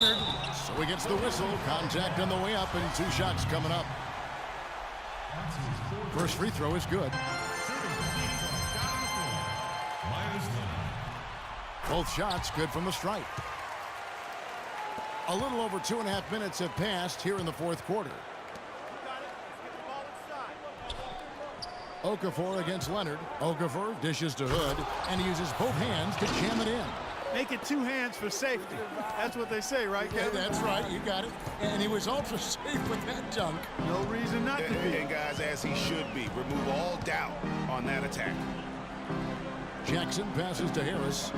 So he gets the whistle. Contact on the way up and 2 shots coming up. First free throw is good. Both shots good from the stripe. A little over 2.5 minutes have passed here in the fourth quarter. Okafor against Leonard. Okafor dishes to Hood, and he uses both hands to jam it in. Make it 2 hands for safety. That's what they say, right, Kevin? Yeah, that's right. You got it. And he was ultra safe with that dunk. No reason not to be. And guys, as he should be. Remove all doubt on that attack. Jackson passes to Harris.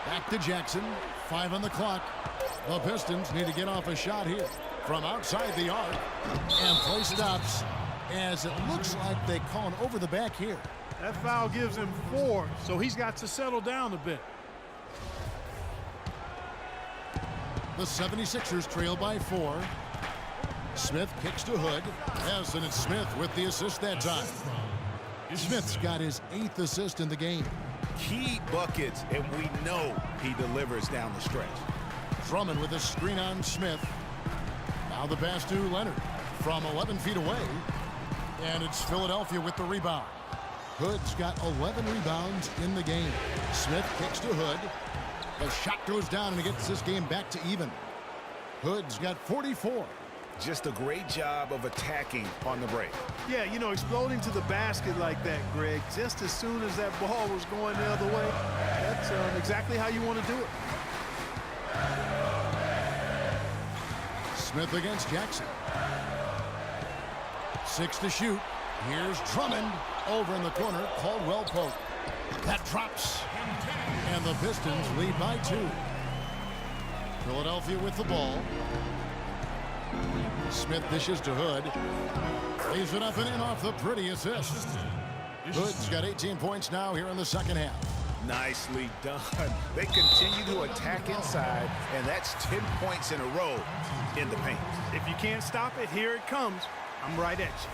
Back to Jackson. 5 on the clock. The Pistons need to get off a shot here from outside the arc. And play stops as it looks like they call an over the back here. That foul gives him 4, so he's got to settle down a bit. The 76ers trail by 4. Smith kicks to Hood. Yes, and it's Smith with the assist that time. Smith's got his 8th assist in the game. Key buckets, and we know he delivers down the stretch. Drummond with a screen on Smith. Now the pass to Leonard from 11 feet away. And it's Philadelphia with the rebound. Hood's got 11 rebounds in the game. Smith kicks to Hood. The shot goes down and he gets this game back to even. Hood's got 44. Just a great job of attacking on the break. Yeah, you know, exploding to the basket like that, Greg, just as soon as that ball was going the other way, that's exactly how you want to do it. Smith against Jackson. 6 to shoot. Here's Drummond over in the corner. Caldwell Pope. That drops. And the Pistons lead by 2. Philadelphia with the ball. Smith dishes to Hood. Leaves it up and in off the pretty assist. Hood's got 18 points now here in the second half. Nicely done. They continue to attack inside, and that's 10 points in a row in the paint. If you can't stop it, here it comes. I'm right at you.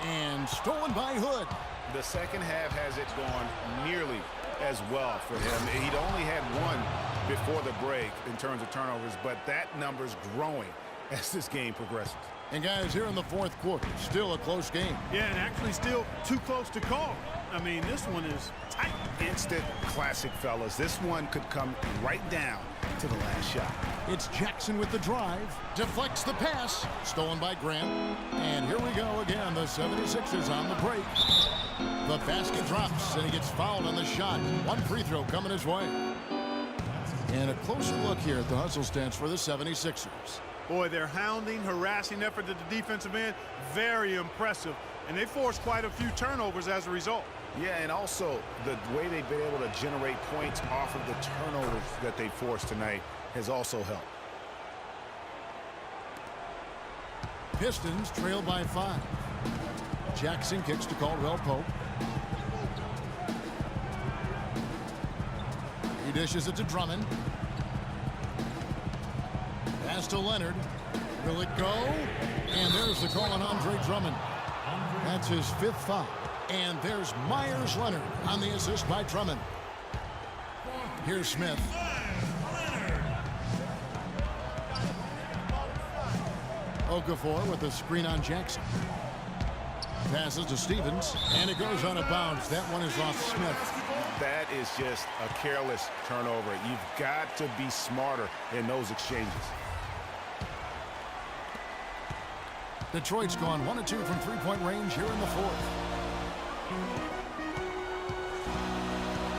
And stolen by Hood. The second half has it gone nearly as well for him. He'd only had 1 before the break in terms of turnovers, but that number's growing as this game progresses. And guys, here in the fourth quarter, still a close game. Yeah, and actually still too close to call. I mean, this one is tight. Instant classic, fellas. This one could come right down to the last shot. It's Jackson with the drive. Deflects the pass. Stolen by Grant. And here we go again. The 76ers on the break. The basket drops, and he gets fouled on the shot. 1 free throw coming his way. And a closer look here at the hustle stance for the 76ers. Boy, their hounding, harassing effort at the defensive end, very impressive. And they forced quite a few turnovers as a result. Yeah, and also the way they've been able to generate points off of the turnovers that they forced tonight has also helped. Pistons trail by 5. Jackson kicks to Caldwell Pope. He dishes it to Drummond. Pass to Leonard. Will it go? And there's the call on Andre Drummond. That's his 5th foul. And there's Myers Leonard on the assist by Drummond. Here's Smith. Okafor with a screen on Jackson. Passes to Stevens, and it goes out of bounds. That one is off Smith. That is just a careless turnover. You've got to be smarter in those exchanges. Detroit's gone 1 of 2 from three-point range here in the fourth.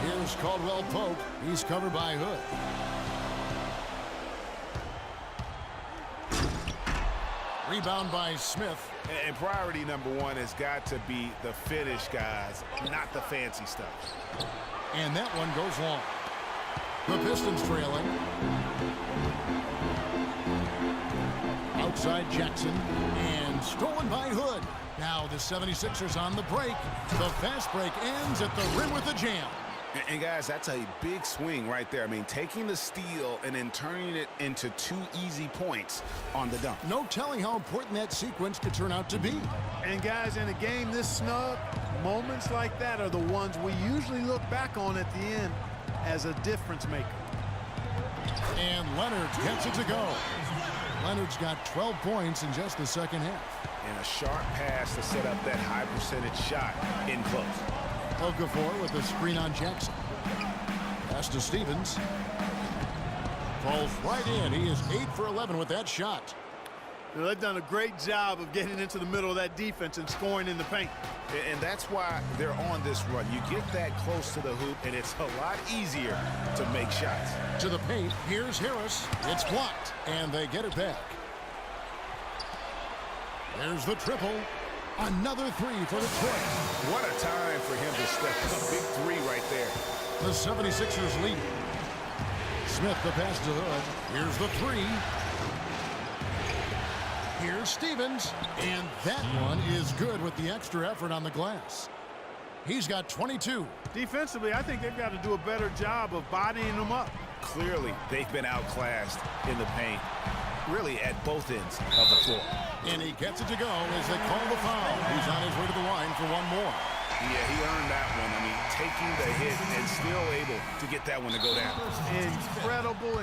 Here's Caldwell Pope. He's covered by Hood. Rebound by Smith. And priority number 1 has got to be the finish, guys, not the fancy stuff. And that one goes long. The Pistons trailing. Outside Jackson. And stolen by Hood. Now the 76ers on the break. The fast break ends at the rim with a jam. And guys, that's a big swing right there. I mean, taking the steal and then turning it into 2 easy points on the dunk. No telling how important that sequence could turn out to be. And guys, in a game this snug, moments like that are the ones we usually look back on at the end as a difference maker. And Leonard gets it to go. Leonard's got 12 points in just the second half. And a sharp pass to set up that high percentage shot in close. Okafor with the screen on Jackson. Pass to Stevens. Falls right in. He is 8 for 11 with that shot. Well, they've done a great job of getting into the middle of that defense and scoring in the paint. And that's why they're on this run. You get that close to the hoop, and it's a lot easier to make shots. To the paint. Here's Harris. It's blocked, and they get it back. There's the triple. Another 3 for Detroit. What a time for him to step up. Big 3 right there. The 76ers lead. Smith the pass to Hood. Here's the 3. Here's Stevens. And that one is good with the extra effort on the glass. He's got 22. Defensively, I think they've got to do a better job of bodying them up. Clearly, they've been outclassed in the paint, really at both ends of the floor. And he gets it to go as they call the foul. He's on his way to the line for one more. Yeah, he earned that one. I mean, taking the hit and still able to get that one to go down.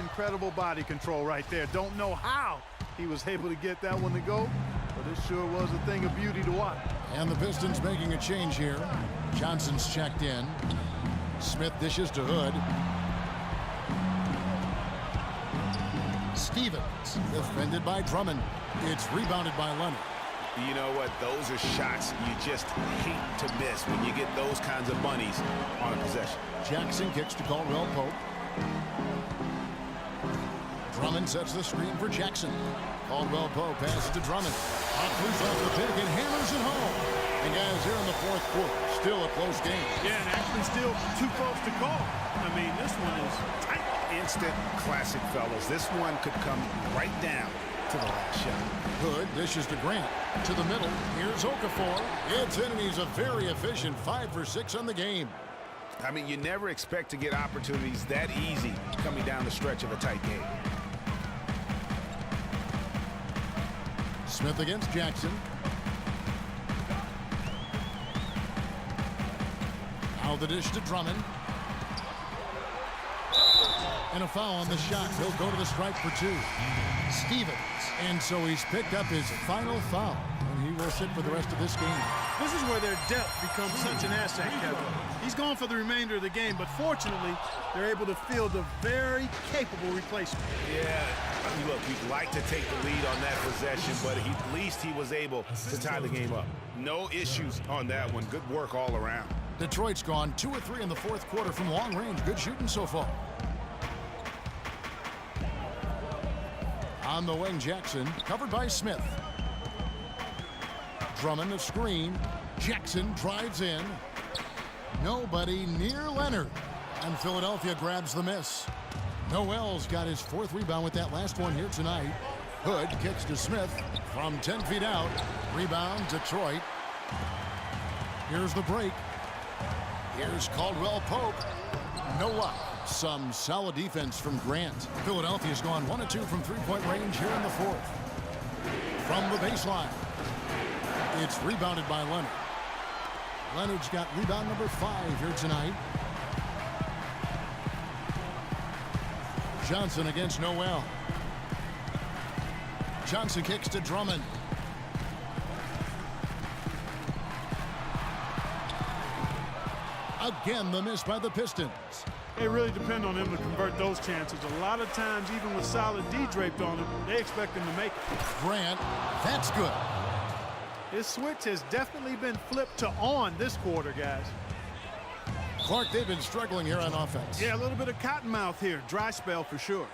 Incredible body control right there. Don't know how he was able to get that one to go, but it sure was a thing of beauty to watch. And the Pistons making a change here. Johnson's checked in. Smith dishes to Hood. Stevens defended by Drummond. It's rebounded by Leonard. You know what? Those are shots you just hate to miss when you get those kinds of bunnies on a possession. Jackson kicks to Caldwell Pope. Drummond sets the screen for Jackson. Caldwell Pope passes to Drummond. Loose off the pick and hammers it home. And guys, here in the fourth quarter, still a close game. Yeah, and actually still too close to call. I mean, this one is tight. Instant classic, fellas. This one could come right down to the last shot. Hood dishes to Grant. To the middle. Here's Okafor. It's in, and he's a very efficient 5 for 6 on the game. I mean, you never expect to get opportunities that easy coming down the stretch of a tight game. Smith against Jackson. Now the dish to Drummond. And a foul on the shot. He'll go to the stripe for 2. Stevens. And so he's picked up his final foul. And he will sit for the rest of this game. This is where their depth becomes such an asset, Kevin. He's gone for the remainder of the game, but fortunately, they're able to field a very capable replacement. Yeah, I mean, look, you'd like to take the lead on that possession, but at least he was able to tie the game up. No issues on that one. Good work all around. Detroit's gone 2 of 3 in the fourth quarter from long range. Good shooting so far. On the wing, Jackson, covered by Smith. Drummond the screen. Jackson drives in. Nobody near Leonard. And Philadelphia grabs the miss. Noel's got his 4th rebound with that last one here tonight. Hood kicks to Smith from 10 feet out. Rebound, Detroit. Here's the break. Here's Caldwell Pope. No luck. Some solid defense from Grant. Philadelphia's gone 1 of 2 from 3-point range here in the 4th. From the baseline. It's rebounded by Leonard. Leonard's got rebound number 5 here tonight. Johnson against Noel. Johnson kicks to Drummond. Again, the miss by the Pistons. They really depend on him to convert those chances. A lot of times, even with solid D draped on him, they expect him to make it. Grant, that's good. His switch has definitely been flipped to on this quarter, guys. Clark, they've been struggling here on offense. Yeah, a little bit of cottonmouth here. Dry spell for sure.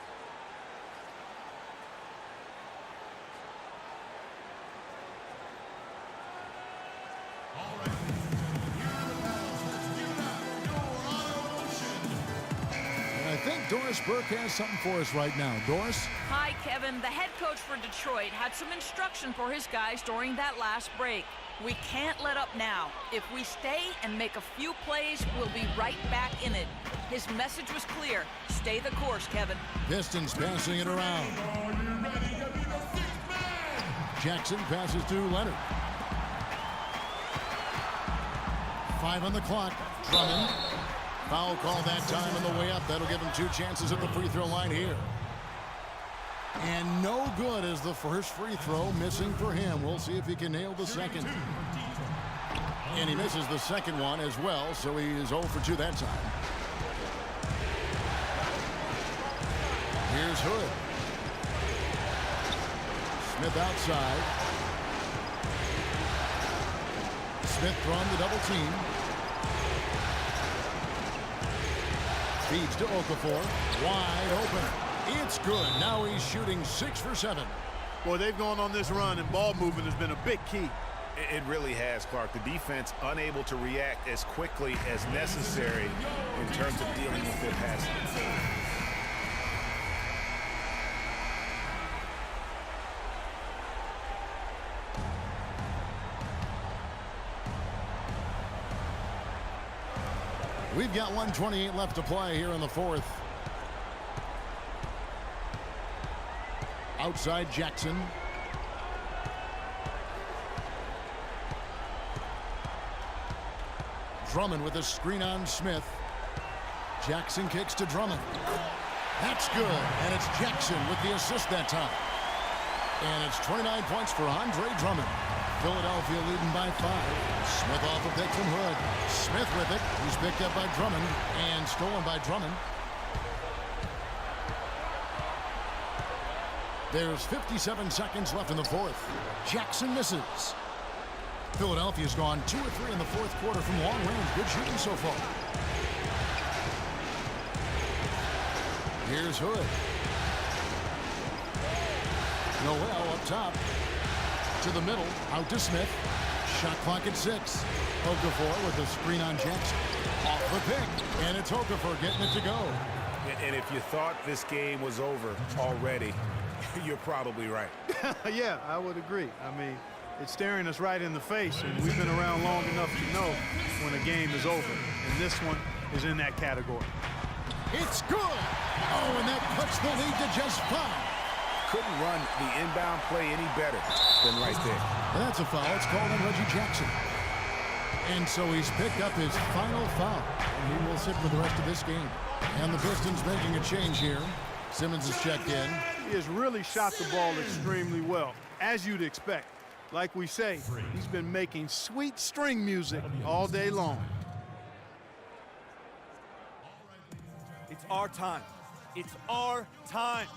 I think Doris Burke has something for us right now. Doris? Hi, Kevin. The head coach for Detroit had some instruction for his guys during that last break. We can't let up now. If we stay and make a few plays, we'll be right back in it. His message was clear. Stay the course, Kevin. Pistons passing it around. Jackson passes to Leonard. 5 on the clock. Drummond. Foul call that time on the way up. That'll give him 2 chances at the free throw line here. And no good as the first free throw, missing for him. We'll see if he can nail the second. And he misses the second one as well, so he is 0 for 2 that time. Here's Hood. Smith outside. Smith throwing the double team. Feeds to Okafor. Wide open. It's good. Now he's shooting 6 for 7. Boy, they've gone on this run, and ball movement has been a big key. It really has, Clark. The defense unable to react as quickly as necessary in terms of dealing with their passing. We've got 1:28 left to play here in the fourth. Outside Jackson. Drummond with a screen on Smith. Jackson kicks to Drummond. That's good, and it's Jackson with the assist that time. And it's 29 points for Andre Drummond. Philadelphia leading by 5. Smith off a pick from Hood. Smith with it. He's picked up by Drummond and stolen by Drummond. There's 57 seconds left in the fourth. Jackson misses. Philadelphia's gone 2 or 3 in the fourth quarter from long range. Good shooting so far. Here's Hood. Noel up top. To the middle, out to Smith. Shot clock at 6. Okafor with a screen on Jackson. Off the pick, and it's Okafor getting it to go. And if you thought this game was over already, you're probably right. Yeah, I would agree. I mean, it's staring us right in the face, and we've been around long enough to know when a game is over. And this one is in that category. It's good. Oh, and that cuts the lead to just 5. Couldn't run the inbound play any better than right there. That's a foul. It's called on Reggie Jackson. And so he's picked up his final foul. And he will sit for the rest of this game. And the Pistons making a change here. Simmons has checked in. He has really shot the ball extremely well, as you'd expect. Like we say, he's been making sweet string music all day long. It's our time. It's our time.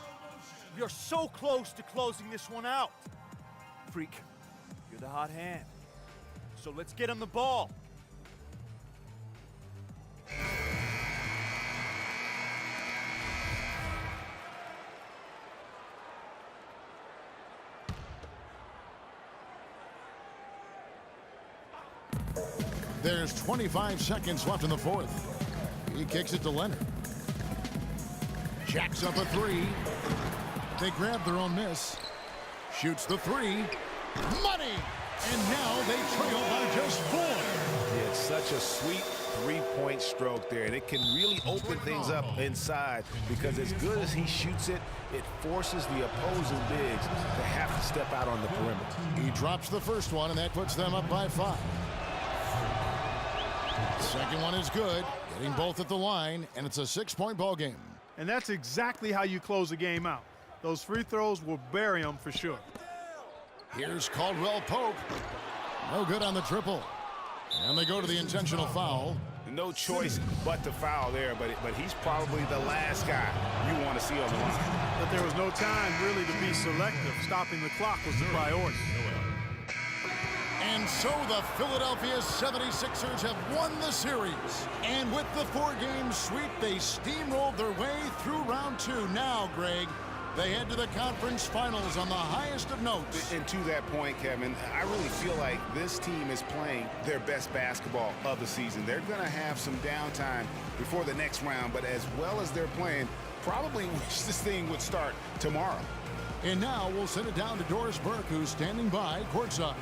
We are so close to closing this one out. Freak, you're the hot hand. So let's get him the ball. There's 25 seconds left in the fourth. He kicks it to Leonard. Jacks up a 3. They grab their own miss. Shoots the 3. Money! And now they trail by just 4. Yeah, it's such a sweet three-point stroke there, and it can really open things up inside because as good as he shoots it, it forces the opposing bigs to have to step out on the perimeter. He drops the first one, and that puts them up by 5. Second one is good, getting both at the line, and it's a 6-point ball game. And that's exactly how you close a game out. Those free throws will bury them for sure. Here's Caldwell Pope. No good on the triple. And they go to the intentional foul. No choice but to foul there, but he's probably the last guy you want to see on the line. But there was no time really to be selective. Stopping the clock was the priority. And so the Philadelphia 76ers have won the series. And with the 4-game sweep, they steamrolled their way through round 2. Now, Greg, they head to the conference finals on the highest of notes. And to that point, Kevin, I really feel like this team is playing their best basketball of the season. They're going to have some downtime before the next round, but as well as they're playing, probably wish this thing would start tomorrow. And now we'll send it down to Doris Burke, who's standing by courtside.